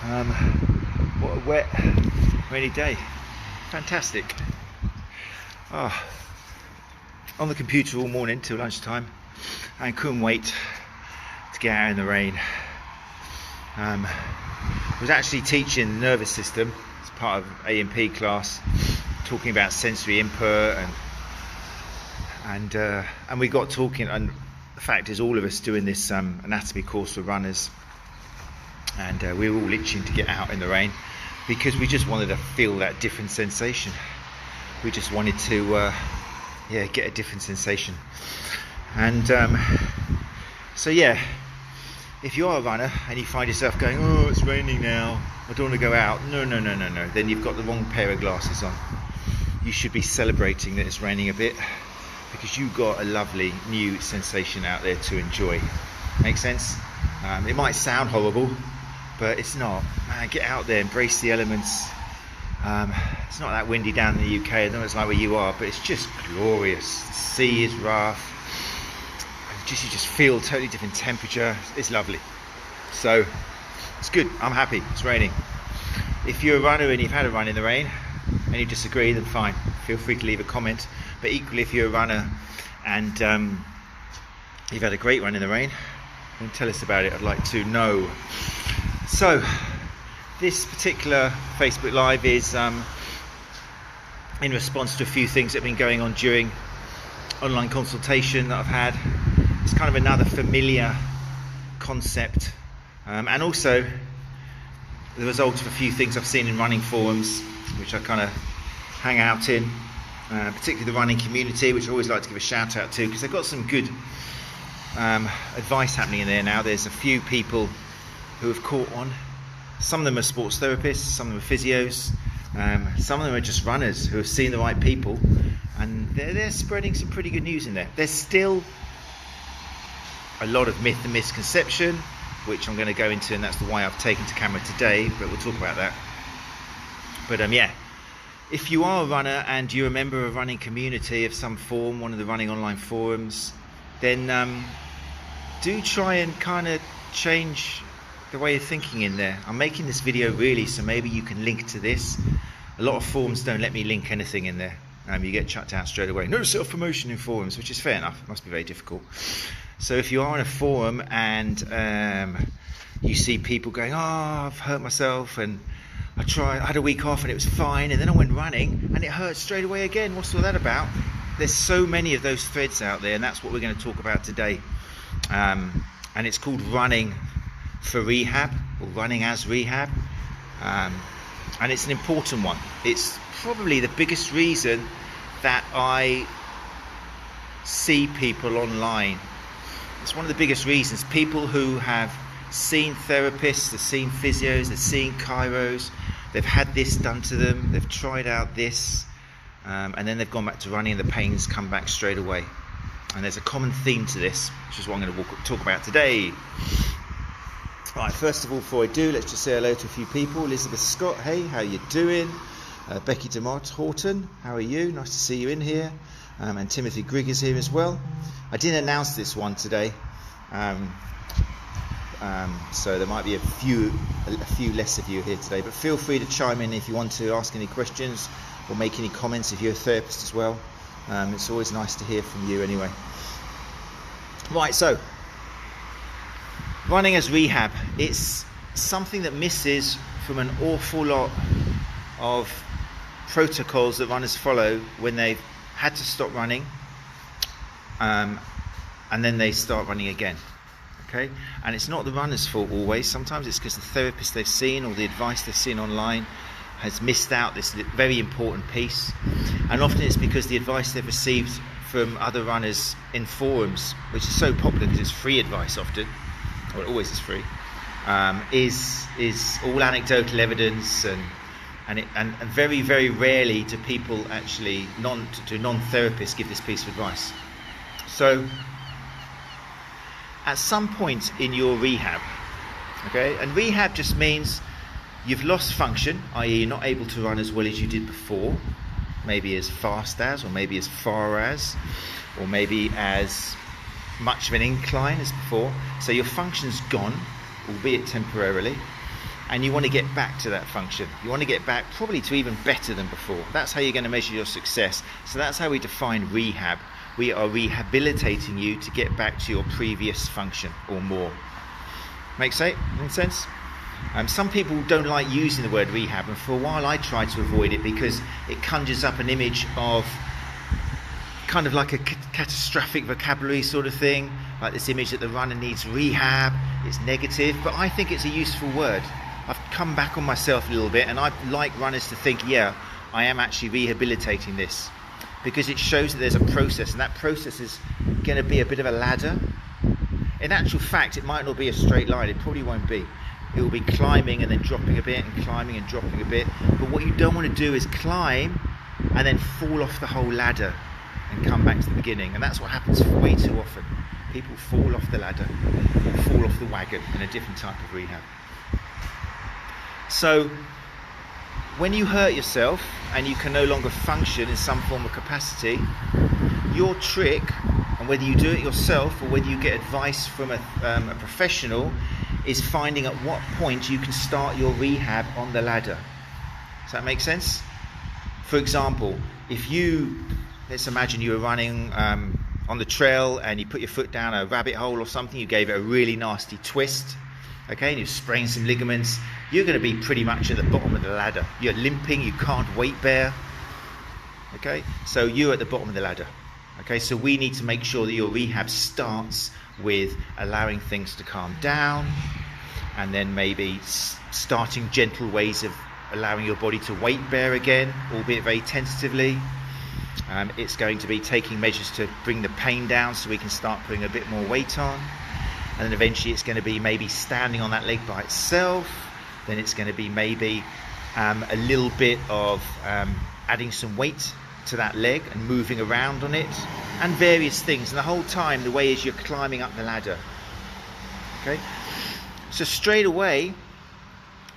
What a wet, rainy day. Fantastic. On the computer all morning till lunchtime and couldn't wait to get out in the rain. I was actually teaching the nervous system as part of A&P class, talking about sensory input and we got talking, and the fact is all of us doing this anatomy course for runners, and we were all itching to get out in the rain because we just wanted to feel that different sensation. We just wanted to get a different sensation. And so if you are a runner and you find yourself going, oh, it's raining now, I don't want to go out, no, then you've got the wrong pair of glasses on. You should be celebrating that it's raining a bit, because you've got a lovely new sensation out there to enjoy. Make sense? It might sound horrible, but it's not. Man, get out there, embrace the elements. It's not that windy down in the UK, I don't know what it's like where you are, but it's just glorious. The sea is rough. You just feel totally different temperature. It's lovely. So it's good. I'm happy. It's raining. If you're a runner and you've had a run in the rain and you disagree, then fine. Feel free to leave a comment. But equally, if you're a runner and you've had a great run in the rain, then tell us about it. I'd like to know. So this particular Facebook Live is in response to a few things that have been going on during online consultation that I've had. It's kind of another familiar concept, and also the result of a few things I've seen in running forums, which I kind of hang out in, particularly the running community, which I always like to give a shout out to, because they've got some good advice happening in there now. There's a few people who have caught on. Some of them are sports therapists, some of them are physios, some of them are just runners who have seen the right people, and they're spreading some pretty good news in there. There's still a lot of myth and misconception, which I'm going to go into, and that's the why I've taken to camera today, but we'll talk about that. But if you are a runner and you're a member of a running community of some form, one of the running online forums, then do try and kind of change the way of thinking in there. I'm making this video really so maybe you can link to this. A lot of forums don't let me link anything in there. You get shut down straight away. No self-promotion in forums, which is fair enough. It must be very difficult. So if you are in a forum and you see people going, oh, I've hurt myself and I had a week off and it was fine, and then I went running and it hurt straight away again. What's all that about? There's so many of those threads out there, and that's what we're going to talk about today. And it's called Running for Rehab, or Running as Rehab. And it's an important one. It's probably the biggest reason that I see people online. It's one of the biggest reasons. People who have seen therapists, they've seen physios, they've seen chiros, they've had this done to them, they've tried out this, and then they've gone back to running and the pains come back straight away. And there's a common theme to this, which is what I'm going to talk about today. Right, first of all, before I do, let's just say hello to a few people. Elizabeth Scott, hey, how you doing? Becky DeMott Horton, how are you? Nice to see you in here. And Timothy Grigg is here as well. I didn't announce this one today, so there might be a few less of you here today, but feel free to chime in if you want to ask any questions or make any comments if you're a therapist as well. It's always nice to hear from you anyway. Right, so running as rehab, it's something that misses from an awful lot of protocols that runners follow when they've had to stop running, and then they start running again. Okay, and it's not the runner's fault always. Sometimes it's because the therapist they've seen or the advice they've seen online has missed out this very important piece, and often it's because the advice they've received from other runners in forums, which is so popular because it's free advice often, or it always is free, is all anecdotal evidence, and very, very rarely do people actually non-therapists give this piece of advice. So at some point in your rehab, okay, and rehab just means you've lost function, i.e. you're not able to run as well as you did before, maybe as fast as, or maybe as far as, or maybe as much of an incline as before. So your function's gone, albeit temporarily, and you want to get back to that function. You want to get back probably to even better than before. That's how you're going to measure your success. So that's how we define rehab. We are rehabilitating you to get back to your previous function or more. Make sense? Some people don't like using the word rehab, and for a while I tried to avoid it because it conjures up an image of kind of like a catastrophic vocabulary sort of thing, like this image that the runner needs rehab. It's negative, but I think it's a useful word. I've come back on myself a little bit, and I like runners to think, yeah, I am actually rehabilitating this, because it shows that there's a process, and that process is going to be a bit of a ladder. In actual fact, it might not be a straight line. It probably won't be. It will be climbing and then dropping a bit, and climbing and dropping a bit. But what you don't want to do is climb and then fall off the whole ladder and come back to the beginning. And that's what happens way too often. People fall off the ladder or fall off the wagon in a different type of rehab. So when you hurt yourself and you can no longer function in some form of capacity, your trick, and whether you do it yourself or whether you get advice from a professional, is finding at what point you can start your rehab on the ladder. Does that make sense? For example, let's imagine you were running on the trail and you put your foot down a rabbit hole or something, you gave it a really nasty twist, okay, and you've sprained some ligaments. You're going to be pretty much at the bottom of the ladder. You're limping, you can't weight bear, okay, so you're at the bottom of the ladder. Okay, so we need to make sure that your rehab starts with allowing things to calm down, and then maybe starting gentle ways of allowing your body to weight bear again, albeit very tentatively. It's going to be taking measures to bring the pain down so we can start putting a bit more weight on, and then eventually it's going to be maybe standing on that leg by itself. Then it's going to be maybe a little bit of adding some weight to that leg and moving around on it, and various things. And the whole time the way is you're climbing up the ladder. Okay, so straight away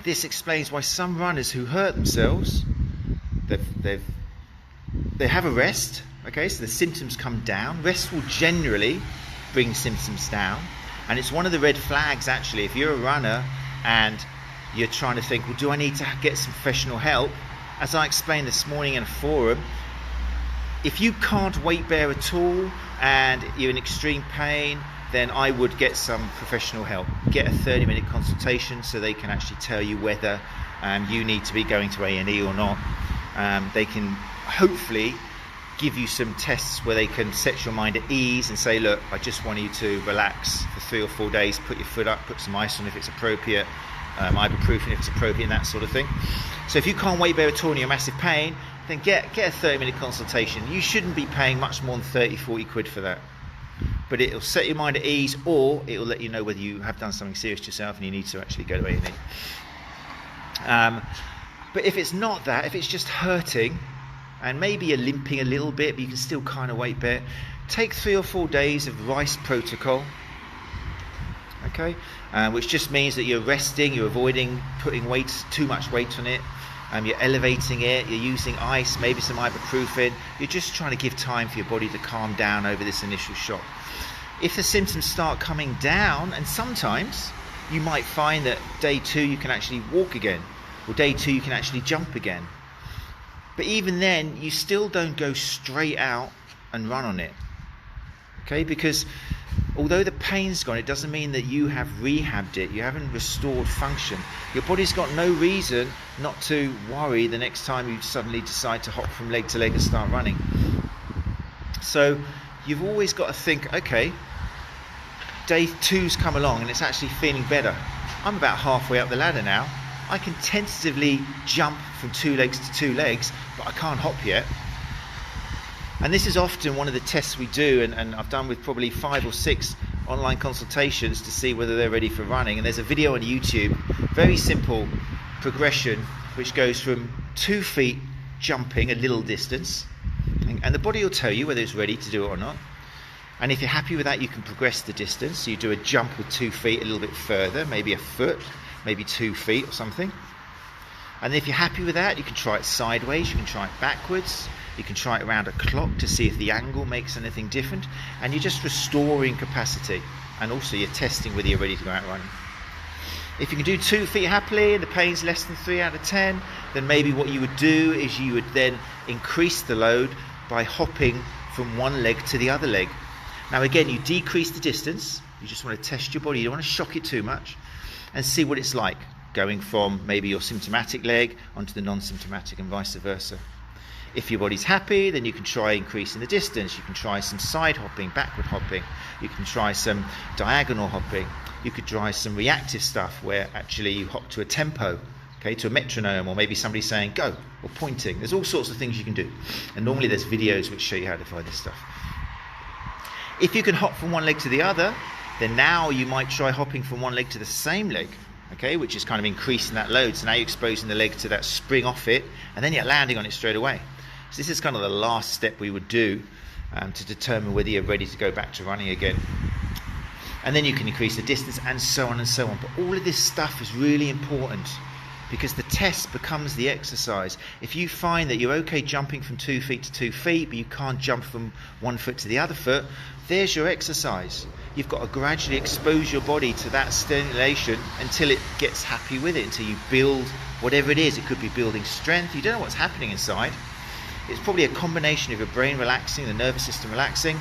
this explains why some runners who hurt themselves, they have a rest. Okay, so the symptoms come down. Rest will generally bring symptoms down, and it's one of the red flags actually. If you're a runner and you're trying to think, well, do I need to get some professional help? As I explained this morning in a forum, if you can't weight bear at all and you're in extreme pain, then I would get some professional help. Get a 30-minute consultation so they can actually tell you whether you need to be going to A&E or not. They can hopefully give you some tests where they can set your mind at ease and say, look, I just want you to relax for 3 or 4 days, put your foot up, put some ice on if it's appropriate, ibuprofen if it's appropriate, and that sort of thing. So if you can't weight bear at all and you're in massive pain, then get a 30-minute consultation. You shouldn't be paying much more than 30-40 quid for that. But it'll set your mind at ease, or it'll let you know whether you have done something serious to yourself and you need to actually go to A&E. But if it's not that, if it's just hurting, and maybe you're limping a little bit, but you can still kind of weight bear, take 3 or 4 days of RICE protocol. Okay, which just means that you're resting, you're avoiding putting too much weight on it, you're elevating it, you're using ice, maybe some ibuprofen. You're just trying to give time for your body to calm down over this initial shock. If the symptoms start coming down, and sometimes you might find that day 2 you can actually walk again, or day 2 you can actually jump again. But even then, you still don't go straight out and run on it. Okay, because although the pain's gone, it doesn't mean that you have rehabbed it. You haven't restored function. Your body's got no reason not to worry the next time you suddenly decide to hop from leg to leg and start running. So you've always got to think, okay, day 2's come along and it's actually feeling better. I'm about halfway up the ladder now. I can tentatively jump from 2 legs to 2 legs, but I can't hop yet. And this is often one of the tests we do, and I've done with probably 5 or 6 online consultations to see whether they're ready for running. And there's a video on YouTube, very simple progression, which goes from 2 feet jumping a little distance, and the body will tell you whether it's ready to do it or not. And if you're happy with that, you can progress the distance. So you do a jump with 2 feet a little bit further, maybe a foot, maybe 2 feet or something. And if you're happy with that, you can try it sideways, you can try it backwards, you can try it around a clock to see if the angle makes anything different, and you're just restoring capacity, and also you're testing whether you're ready to go out running. If you can do 2 feet happily and the pain's less than 3 out of 10, then maybe what you would do is you would then increase the load by hopping from one leg to the other leg. Now again, you decrease the distance. You just want to test your body. You don't want to shock it too much, and see what it's like going from maybe your symptomatic leg onto the non-symptomatic and vice versa. If your body's happy, then you can try increasing the distance. You can try some side hopping, backward hopping. You can try some diagonal hopping. You could try some reactive stuff where actually you hop to a tempo, okay, to a metronome, or maybe somebody saying go, or pointing. There's all sorts of things you can do. And normally there's videos which show you how to find this stuff. If you can hop from one leg to the other, then now you might try hopping from one leg to the same leg, okay, which is kind of increasing that load. So now you're exposing the leg to that spring off it, and then you're landing on it straight away. So this is kind of the last step we would do to determine whether you're ready to go back to running again. And then you can increase the distance, and so on and so on. But all of this stuff is really important, because the test becomes the exercise. If you find that you're okay jumping from 2 feet to 2 feet, but you can't jump from 1 foot to the other foot, there's your exercise. You've got to gradually expose your body to that stimulation until it gets happy with it, until you build whatever it is. It could be building strength. You don't know what's happening inside. It's probably a combination of your brain relaxing, the nervous system relaxing,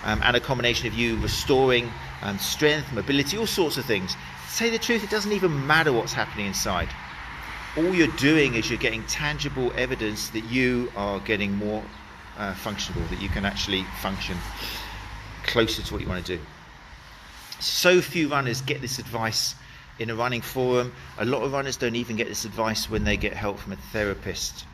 and a combination of you restoring strength, mobility, all sorts of things. To say the truth, it doesn't even matter what's happening inside. All you're doing is you're getting tangible evidence that you are getting more functional, that you can actually function closer to what you want to do. So few runners get this advice in a running forum. A lot of runners don't even get this advice when they get help from a therapist.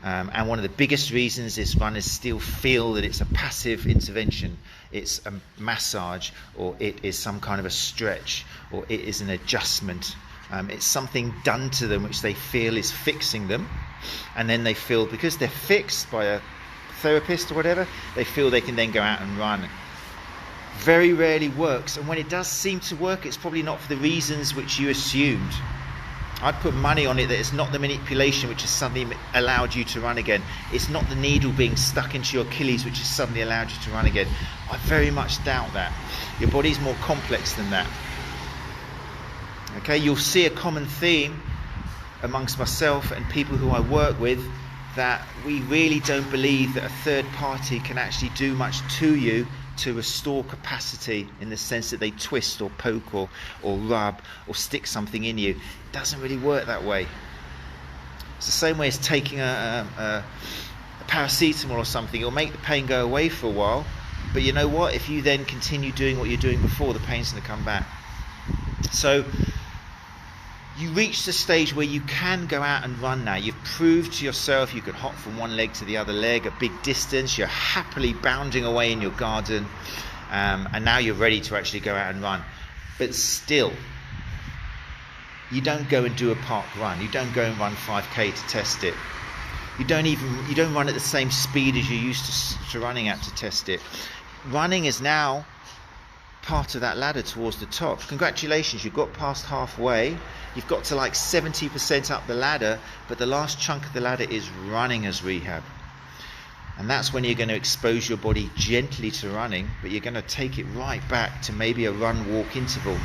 And one of the biggest reasons is runners still feel that it's a passive intervention. It's a massage, or it is some kind of a stretch, or it is an adjustment. It's something done to them which they feel is fixing them. And then they feel, because they're fixed by a therapist or whatever, they feel they can then go out and run. Very rarely works. And when it does seem to work, it's probably not for the reasons which you assumed. I'd put money on it that it's not the manipulation which has suddenly allowed you to run again. It's not the needle being stuck into your Achilles which has suddenly allowed you to run again. I very much doubt that. Your body's more complex than that. Okay, you'll see a common theme amongst myself and people who I work with, that we really don't believe that a third party can actually do much to you to restore capacity, in the sense that they twist or poke or rub or stick something in you. It doesn't really work that way. It's the same way as taking a paracetamol or something. It'll make the pain go away for a while, but you know what? If you then continue doing what you're doing before, the pain's going to come back. So you reach the stage where you can go out and run now. You've proved to yourself you can hop from one leg to the other leg, a big distance. You're happily bounding away in your garden, and now you're ready to actually go out and run. But still, you don't go and do a park run. You don't go and run 5k to test it. You don't run at the same speed as you're used to running at to test it. Running is now part of that ladder towards the top. Congratulations, you've got past halfway. You've got to like 70% up the ladder, but the last chunk of the ladder is running as rehab. And that's when you're going to expose your body gently to running, but you're going to take it right back to maybe a run-walk interval.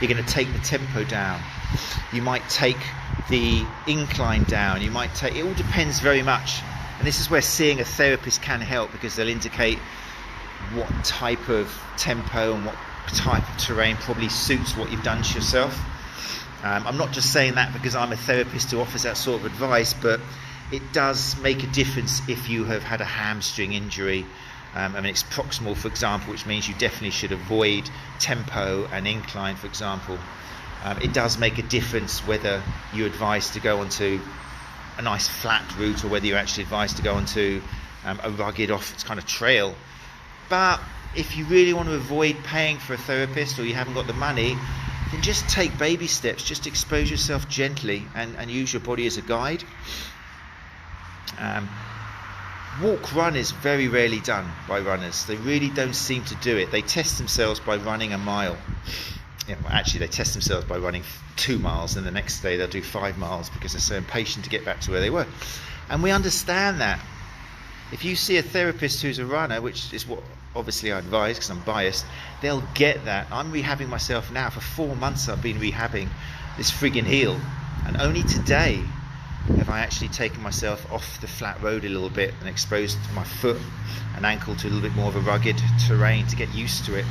You're going to take the tempo down. You might take the incline down. You might take, it all depends very much. And this is where seeing a therapist can help, because they'll indicate what type of tempo and what type of terrain probably suits what you've done to yourself. I'm not just saying that because I'm a therapist who offers that sort of advice, but it does make a difference if you have had a hamstring injury. It's proximal, for example, which means you definitely should avoid tempo and incline, for example. It does make a difference whether you're advised to go onto a nice flat route or whether you're actually advised to go onto a rugged off kind of trail. But if you really want to avoid paying for a therapist, or you haven't got the money, then just take baby steps. Just expose yourself gently and use your body as a guide. Walk run is very rarely done by runners. They really don't seem to do it. They test themselves by running a mile. Actually, they test themselves by running 2 miles, and the next day they'll do 5 miles because they're so impatient to get back to where they were. And we understand that. If you see a therapist who's a runner, which is what obviously I advise because I'm biased, they'll get that. I'm rehabbing myself now. For 4 months I've been rehabbing this friggin' heel, and only today have I actually taken myself off the flat road a little bit and exposed my foot and ankle to a little bit more of a rugged terrain to get used to it.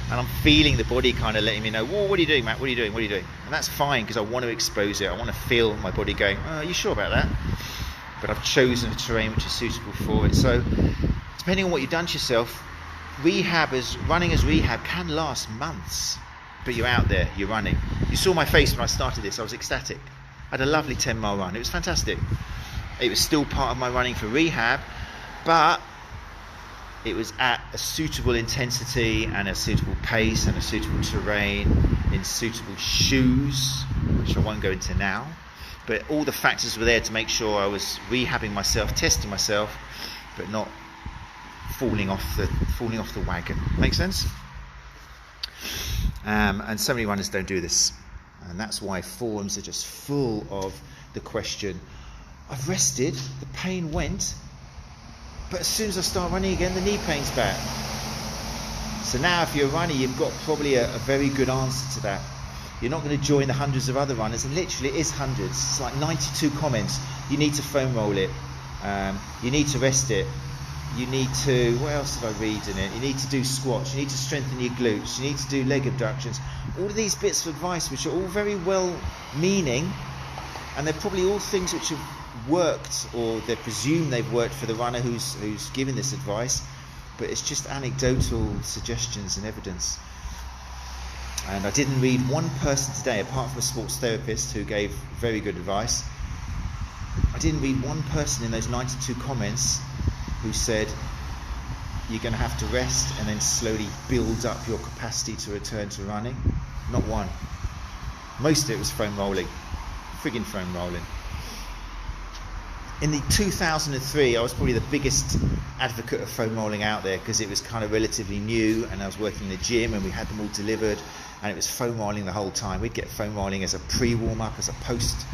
And I'm feeling the body kind of letting me know, whoa, what are you doing, Matt? What are you doing? What are you doing? And that's fine, because I want to expose it. I want to feel my body going, oh, are you sure about that? But I've chosen a terrain which is suitable for it. So depending on what you've done to yourself, running as rehab can last months, but you're out there, you're running. You saw my face when I started this. I was ecstatic. I had a lovely 10-mile run. It was fantastic. It was still part of my running for rehab, but it was at a suitable intensity and a suitable pace and a suitable terrain in suitable shoes, which I won't go into now. But all the factors were there to make sure I was rehabbing myself, testing myself, but not falling off the wagon. Make sense? And so many runners don't do this, and that's why forums are just full of the question, I've rested, the pain went, but as soon as I start running again, the knee pain's back. So now if you're a runner, you've got probably a very good answer to that. You're not going to join the hundreds of other runners, and literally it is hundreds. It's like 92 comments. You need to foam roll it. You need to rest it. You need to, what else did I read in it? You need to do squats. You need to strengthen your glutes. You need to do leg abductions. All of these bits of advice, which are all very well meaning, and they're probably all things which have worked, or they presume they've worked for the runner who's given this advice, but it's just anecdotal suggestions and evidence. And I didn't read one person today, apart from a sports therapist who gave very good advice. I didn't read one person in those 92 comments who said you're going to have to rest and then slowly build up your capacity to return to running. Not one. Most of it was foam rolling. Friggin' foam rolling. In the 2003, I was probably the biggest advocate of foam rolling out there, because it was kind of relatively new, and I was working in the gym and we had them all delivered, and it was foam rolling the whole time. We'd get foam rolling as a pre-warm-up, as a post.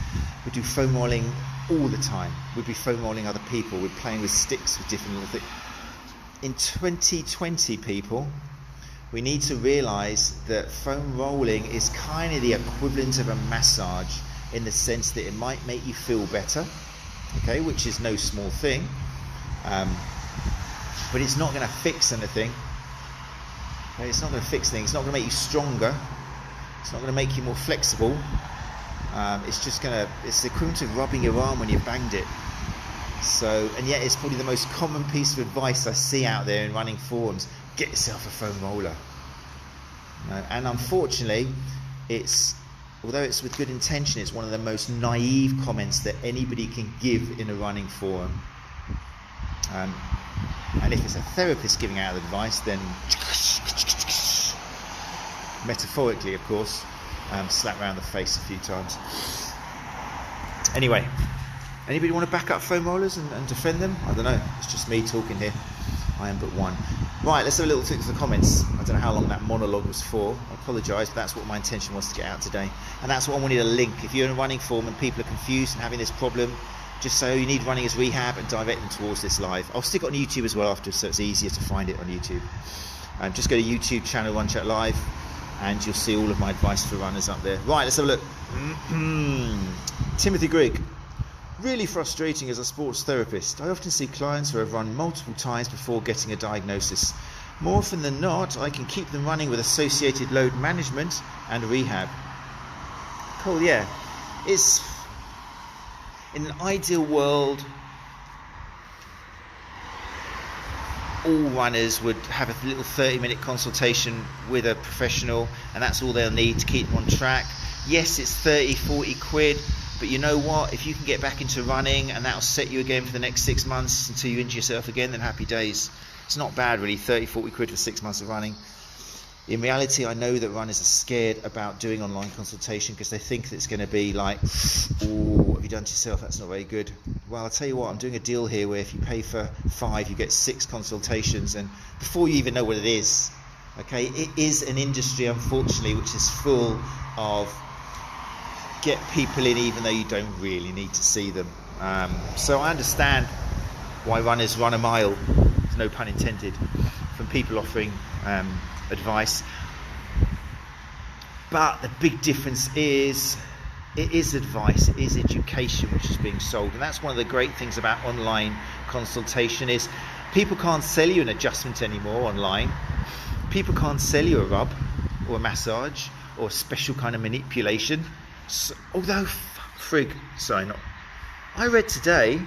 We'd do foam rolling all the time. We'd be foam rolling other people. We'd playing with sticks with different little things. In 2020, people, we need to realise that foam rolling is kind of the equivalent of a massage, in the sense that it might make you feel better, okay, which is no small thing, but it's not going to fix anything. Okay, it's not going to fix things. It's not going to make you stronger. It's not going to make you more flexible. It's the equivalent of rubbing your arm when you've banged it. So, and yet it's probably the most common piece of advice I see out there in running forums: get yourself a foam roller. And unfortunately, although it's with good intention, it's one of the most naive comments that anybody can give in a running forum. And if it's a therapist giving out advice, then metaphorically, of course, slap around the face a few times. Anyway, anybody want to back up foam rollers and defend them? I don't know, it's just me talking here. I am but one. Right, let's have a little look at the comments. I don't know how long that monologue was for. I apologise, but that's what my intention was to get out today. And that's what I wanted, a link. If you're in a running forum and people are confused and having this problem, just say, you need running as rehab, and direct them towards this live. I'll stick it on YouTube as well after, so it's easier to find it on YouTube. Just go to YouTube channel Runchatlive, and you'll see all of my advice for runners up there. Right, let's have a look. Timothy Grigg. Really frustrating as a sports therapist. I often see clients who have run multiple times before getting a diagnosis. More often than not, I can keep them running with associated load management and rehab. Cool, yeah. It's in an ideal world, all runners would have a little 30-minute consultation with a professional, and that's all they'll need to keep them on track. Yes, it's 30, 40 quid, but you know what? If you can get back into running and that'll set you again for the next 6 months until you injure yourself again, then happy days. It's not bad really, 30, 40 quid for 6 months of running. In reality, I know that runners are scared about doing online consultation because they think that it's going to be like, oh, what have you done to yourself? That's not very good. Well, I'll tell you what, I'm doing a deal here where if you pay for 5, you get 6 consultations, and before you even know what it is, okay, it is an industry, unfortunately, which is full of get people in even though you don't really need to see them. So I understand why runners run a mile. There's no pun intended, from people offering advice. But the big difference is, it is advice, it is education which is being sold. And that's one of the great things about online consultation, is people can't sell you an adjustment anymore online. People can't sell you a rub or a massage or a special kind of manipulation. So, although, I read today,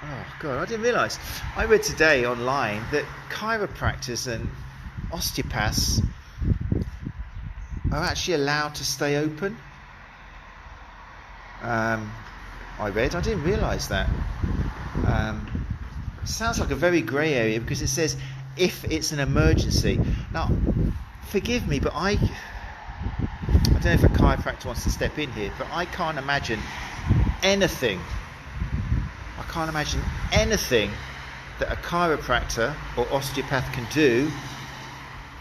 oh God, I didn't realise. I read today online that chiropractors and osteopaths are actually allowed to stay open. I didn't realise that. Sounds like a very grey area, because it says if it's an emergency. Now, forgive me, but I don't know if a chiropractor wants to step in here, but I can't imagine anything that a chiropractor or osteopath can do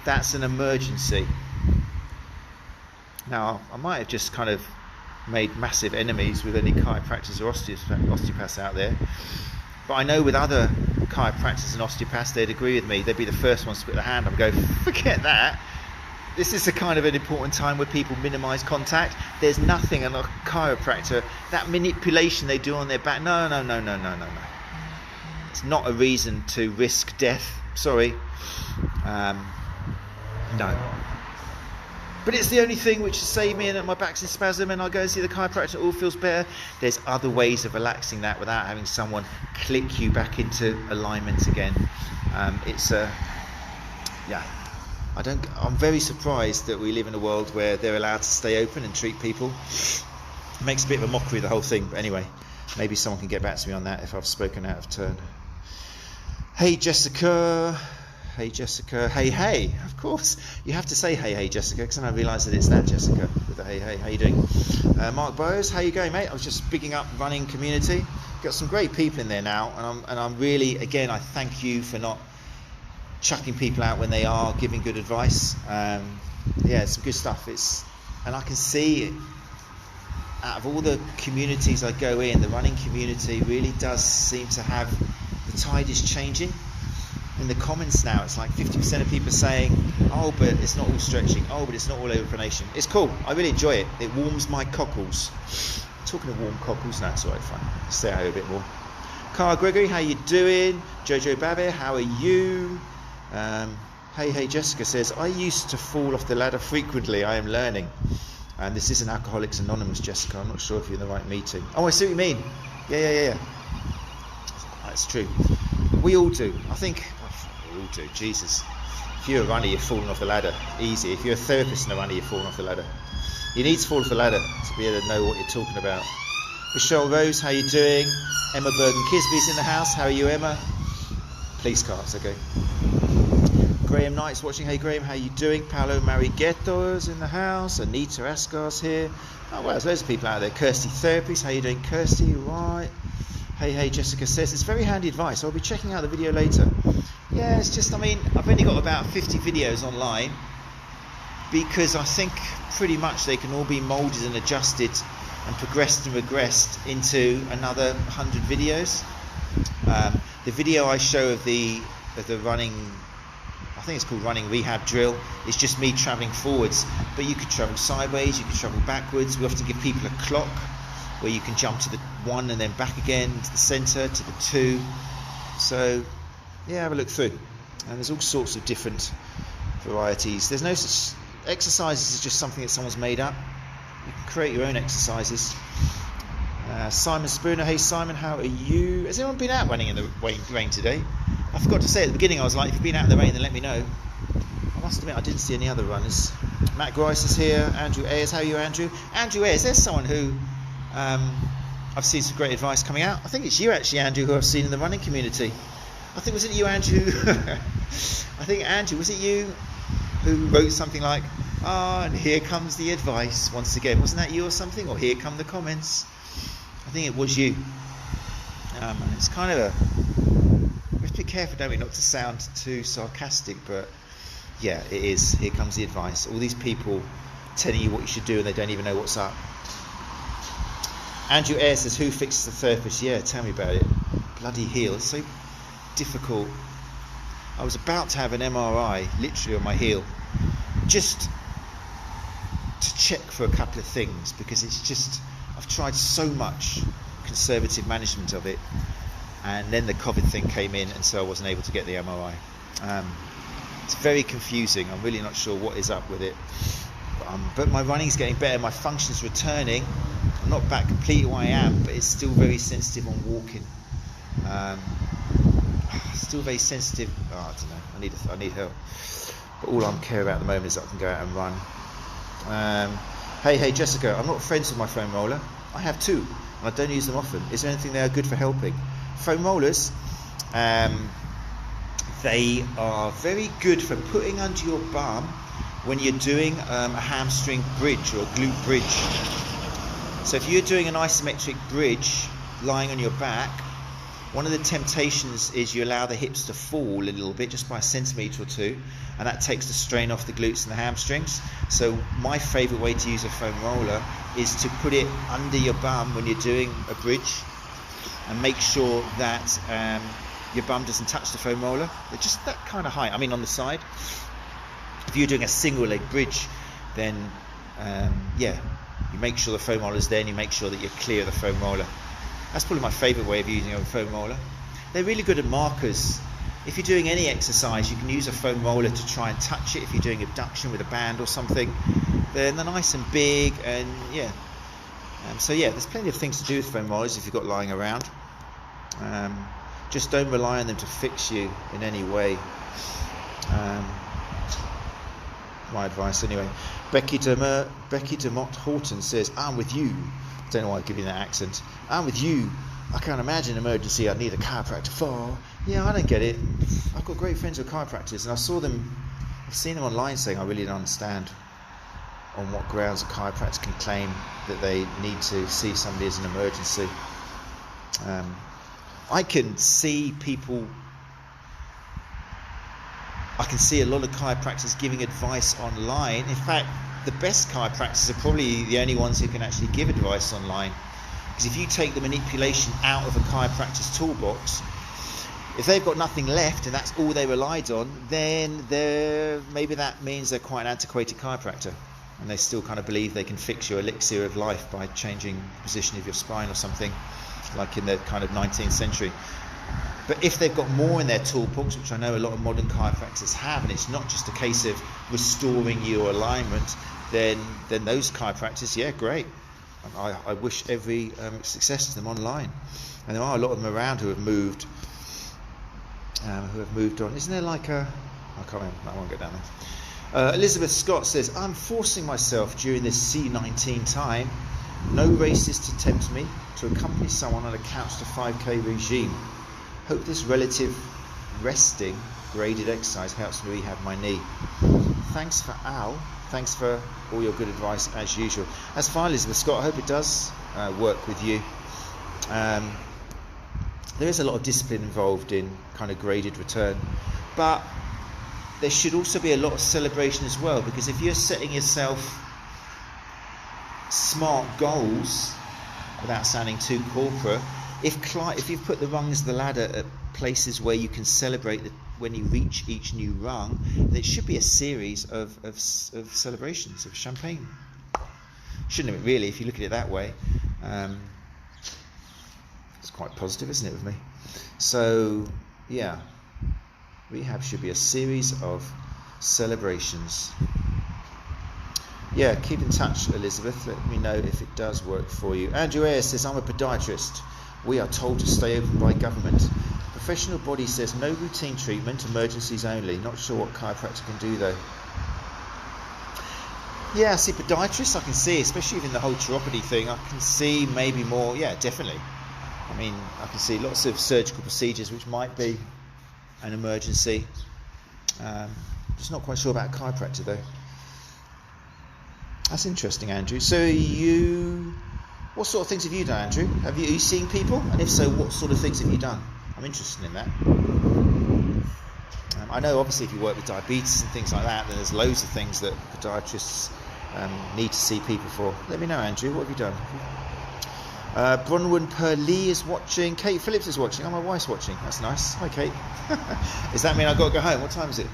that's an emergency. Now, I might have just kind of made massive enemies with any chiropractors or osteopaths out there, but I know with other chiropractors and osteopaths, they'd agree with me. They'd be the first ones to put their hand up and go, forget that. This is a kind of an important time where people minimise contact. There's nothing in a chiropractor, that manipulation they do on their back. No. It's not a reason to risk death. Sorry. No. But it's the only thing which has saved me, and my back's in spasm, and I'll go and see the chiropractor, it all feels better. There's other ways of relaxing that without having someone click you back into alignment again. I'm very surprised that we live in a world where they're allowed to stay open and treat people. It makes a bit of a mockery of the whole thing, but anyway, maybe someone can get back to me on that if I've spoken out of turn. Hey Jessica, hey, of course, you have to say hey Jessica, because then I realise that it's that Jessica with the hey, how you doing? Mark Bowes, how you going, mate? I was just bigging up running community, got some great people in there now, and I'm really, again, I thank you for not chucking people out when they are giving good advice. It's some good stuff. And I can see it, out of all the communities I go in, the running community really does seem to have, the tide is changing. In the comments now, it's like 50% of people saying, oh, but it's not all stretching, oh, but it's not all overpronation. It's cool, I really enjoy it. It warms my cockles. Talking of warm cockles, no, it's alright, fine. Stay out a bit more. Cara Gregory, how you doing? Jojo Babe, how are you? Hey Jessica says, I used to fall off the ladder frequently. I am learning. And this isn't Alcoholics Anonymous, Jessica. I'm not sure if you're in the right meeting. Oh, I see what you mean. Yeah. That's true. We all do. I think we all do. Jesus. If you're a runner, you're falling off the ladder. Easy. If you're a therapist and a runner, you're falling off the ladder. You need to fall off the ladder to be able to know what you're talking about. Michelle Rose, how you doing? Emma Bergen-Kisby's in the house. How are you, Emma? Police cars, okay. Graham Knight's watching. Hey Graham, how you doing? Paolo Marigetto's in the house. Anita Ascar's here. Oh well, there's loads of people out there. Kirsty Therapies, how you doing, Kirsty? Right. Hey Jessica says, it's very handy advice. I'll be checking out the video later. Yeah, it's just, I've only got about 50 videos online, because I think pretty much they can all be moulded and adjusted and progressed and regressed into another 100 videos. The video I show of the running, I think it's called running rehab drill, is just me travelling forwards, but you could travel sideways, you could travel backwards. We often give people a clock where you can jump to the 1 and then back again to the centre, to the 2. So yeah, have a look through, and there's all sorts of different varieties. There's no such exercises as just something that someone's made up. You can create your own exercises. Simon Spooner, hey Simon, how are you? Has anyone been out running in the rain today? I forgot to say at the beginning, I was like, if you've been out in the rain, then let me know. I must admit, I didn't see any other runners. Matt Grice is here. Andrew Ayers, how are you, Andrew? Andrew Ayers, there's someone who I've seen some great advice coming out. I think it's you actually, Andrew, who I've seen in the running community. Was it you, Andrew? I think, Andrew, was it you who wrote something like, and here comes the advice once again? Wasn't that you or something? Or here come the comments? I think it was you. It's kind of we have to be careful, don't we, not to sound too sarcastic, but yeah, it is. Here comes the advice. All these people telling you what you should do, and they don't even know what's up. Andrew Ayres says, who fixes the therapist? Yeah, tell me about it. Bloody hell, it's so difficult I was about to have an MRI literally on my heel, just to check for a couple of things, because it's just, I've tried so much conservative management of it, and then the COVID thing came in, and so I wasn't able to get the MRI. It's very confusing. I'm really not sure what is up with it, but my running's getting better, my function's returning. I'm not back completely where I am, but it's still very sensitive on walking. Still very sensitive. I don't know, I need help, but all I care about at the moment is that I can go out and run. Hey Jessica, I'm not friends with my foam roller. I have two, and I don't use them often. Is there anything they are good for helping? Foam rollers, they are very good for putting under your bum when you're doing a hamstring bridge or a glute bridge. So if you're doing an isometric bridge lying on your back, one of the temptations is you allow the hips to fall a little bit, just by a centimetre or two, and that takes the strain off the glutes and the hamstrings. So my favourite way to use a foam roller is to put it under your bum when you're doing a bridge, and make sure that your bum doesn't touch the foam roller. They're just that kind of height, I mean on the side. If you're doing a single leg bridge, then you make sure the foam roller's there, and you make sure that you're clear of the foam roller. That's probably my favourite way of using a foam roller. They're really good at markers. If you're doing any exercise, you can use a foam roller to try and touch it. If you're doing abduction with a band or something, then they're nice and big, and so there's plenty of things to do with foam rollers if you've got lying around. Just don't rely on them to fix you in any way. My advice anyway. Becky DeMott Horton says, I'm with you. I don't know why I'm giving that accent. I'm with you. I can't imagine an emergency I'd need a chiropractor for. Yeah, I don't get it. I've got great friends who are chiropractors, and I've seen them online saying I really don't understand on what grounds a chiropractor can claim that they need to see somebody as an emergency. I can see a lot of chiropractors giving advice online. In fact, the best chiropractors are probably the only ones who can actually give advice online. Because if you take the manipulation out of a chiropractor's toolbox, if they've got nothing left and that's all they relied on, then maybe that means they're quite an antiquated chiropractor, and they still kind of believe they can fix your elixir of life by changing the position of your spine or something, like in the kind of 19th century. But if they've got more in their toolbox, which I know a lot of modern chiropractors have, and it's not just a case of restoring your alignment, then those chiropractors, great. I wish every success to them online. And there are a lot of them around who have moved on. Isn't there like a... I can't remember, I won't go down there. Elizabeth Scott says, I'm forcing myself during this C19 time. No races to tempt me to accompany someone on a couch to 5k regime. Hope this relative resting graded exercise helps me rehab my knee. Thanks for Al. Thanks for all your good advice as usual. As for Elizabeth Scott, I hope it does work with you. There is a lot of discipline involved in kind of graded return, but there should also be a lot of celebration as well, because if you're setting yourself smart goals, without sounding too corporate, if you've put the rungs of the ladder at places where you can celebrate when you reach each new rung, then it should be a series of celebrations, of champagne. Shouldn't it really, if you look at it that way? It's quite positive, isn't it, with me? So, rehab should be a series of celebrations. Keep in touch, Elizabeth. Let me know if it does work for you. Andrew Ayres says, I'm a podiatrist. We are told to stay open by government. Professional body says no routine treatment, emergencies only. Not sure what chiropractor can do though. I see podiatrists, I can see, especially even the whole chiropody thing, I can see maybe more, definitely. I mean, I can see lots of surgical procedures which might be an emergency. Just not quite sure about a chiropractor though. That's interesting, Andrew. So what sort of things have you done, Andrew? Are you seeing people? And if so, what sort of things have you done? I'm interested in that. I know obviously if you work with diabetes and things like that, then there's loads of things that podiatrists need to see people for. Let me know, Andrew, what have you done? Bronwyn Purley is watching. Kate Phillips is watching. Oh, my wife's watching. That's nice. Hi, Kate. Does that mean I've got to go home? What time is it?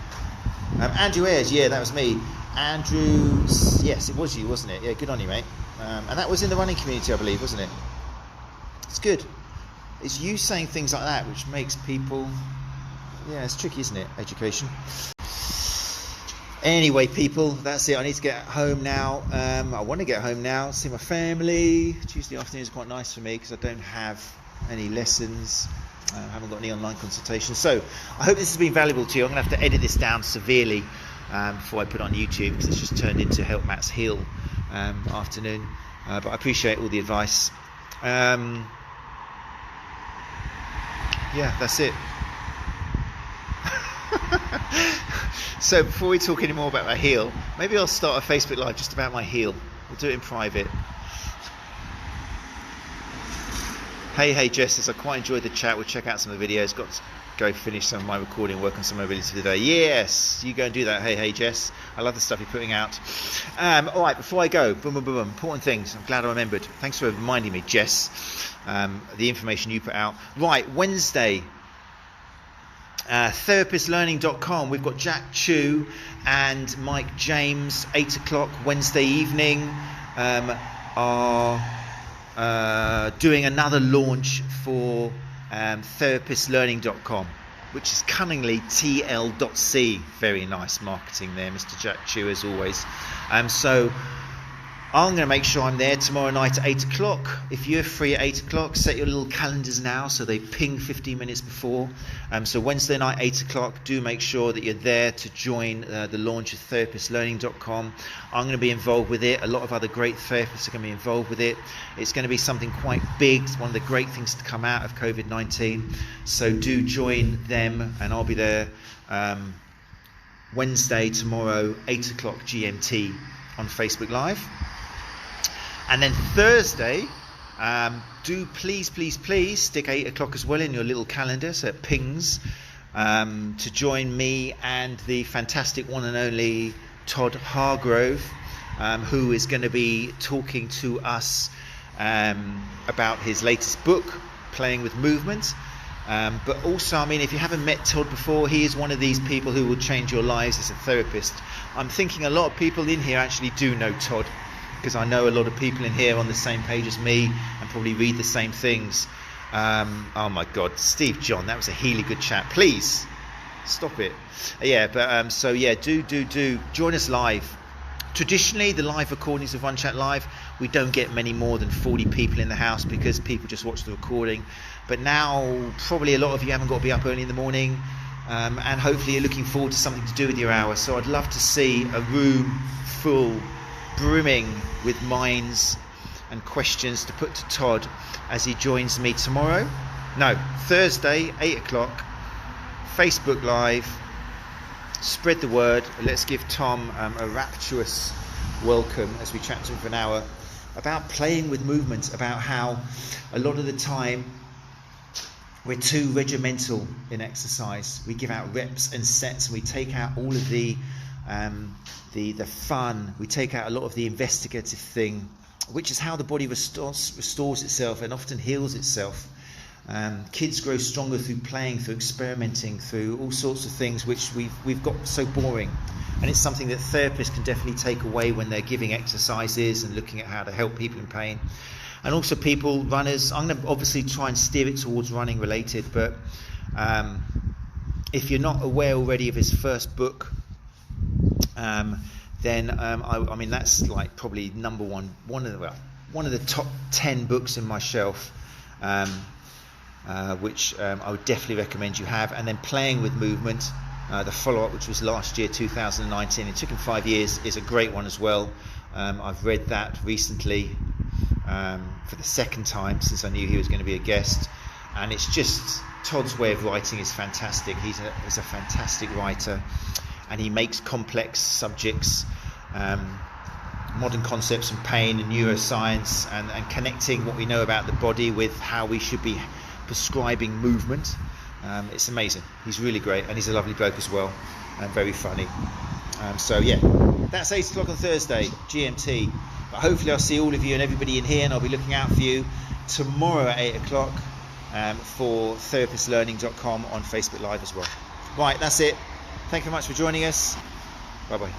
Andrew Ayres, yeah, that was me. Andrew, yes, it was you, wasn't it? Yeah, good on you, mate. And that was in the running community, I believe, wasn't it? It's good. It's you saying things like that which makes people... Yeah, it's tricky, isn't it? Education. Anyway, people, that's it. I need to get home now. I want to get home now, see my family. Tuesday afternoon is quite nice for me because I don't have any lessons. I haven't got any online consultations. So I hope this has been valuable to you. I'm going to have to edit this down severely before I put it on YouTube because it's just turned into Help Matt's Heal afternoon. But I appreciate all the advice. Yeah, that's it. So before we talk any more about my heel, maybe I'll start a Facebook Live just about my heel. We'll do it in private. Hey Jess says, I quite enjoyed the chat. We'll check out some of the videos. Got to go finish some of my recording, work on some mobility today. Yes, you go and do that. Hey Jess, I love the stuff you're putting out. Alright, before I go, boom, important things. I'm glad I remembered. Thanks for reminding me, Jess, the information you put out. Right, Wednesday, therapistlearning.com. We've got Jack Chu and Mike James, 8 o'clock Wednesday evening, are doing another launch for therapistlearning.com, which is cunningly TL.C. Very nice marketing there, Mr. Jack Chu, as always. So I'm going to make sure I'm there tomorrow night at 8 o'clock. If you're free at 8 o'clock, set your little calendars now so they ping 15 minutes before. So Wednesday night, 8 o'clock, do make sure that you're there to join the launch of therapistlearning.com. I'm going to be involved with it. A lot of other great therapists are going to be involved with it. It's going to be something quite big. It's one of the great things to come out of COVID-19. So do join them, and I'll be there Wednesday, tomorrow, 8 o'clock GMT on Facebook Live. And then Thursday, do please stick 8 o'clock as well in your little calendar so it pings to join me and the fantastic one and only TODD HARGROVE, who is going to be talking to us about his latest book, Playing with Movement. But also, I mean, if you haven't met Todd before, he is one of these people who will change your lives as a therapist. I'm thinking a lot of people in here actually do know Todd, because I know a lot of people in here on the same page as me and probably read the same things. Oh my God, Steve John, that was a really good chat. Please stop it. So do join us live. Traditionally, the live recordings of Runchatlive, we don't get many more than 40 people in the house because people just watch the recording. But now, probably a lot of you haven't got to be up early in the morning, and hopefully you're looking forward to something to do with your hour. So I'd love to see a room full, brimming with minds and questions to put to Todd as he joins me Thursday, 8 o'clock, Facebook Live. Spread the word. Let's give Tom a rapturous welcome as we chat to him for an hour about playing with movement, about how a lot of the time we're too regimental in exercise. We give out reps and sets, and we take out all of the fun. We take out a lot of the investigative thing, which is how the body restores itself and often heals itself. Kids grow stronger through playing, through experimenting, through all sorts of things which we've got so boring, and it's something that therapists can definitely take away when they're giving exercises and looking at how to help people in pain. And also people, runners, I'm going to obviously try and steer it towards running related, but if you're not aware already of his first book, then I mean that's like probably number one of the top 10 books in my shelf, which I would definitely recommend you have. And then Playing with Movement, the follow-up, which was last year 2019, it took him 5 years, is a great one as well. I've read that recently for the second time since I knew he was going to be a guest, and it's just Todd's way of writing is fantastic. He's a fantastic writer, and he makes complex subjects, modern concepts from pain and neuroscience, and connecting what we know about the body with how we should be prescribing movement. It's amazing. He's really great, and he's a lovely bloke as well, and very funny. That's 8 o'clock on Thursday GMT. But hopefully I'll see all of you and everybody in here, and I'll be looking out for you. tomorrow at 8 o'clock for therapistlearning.com on Facebook Live as well. Right, that's it. Thank you very much for joining us. Bye bye.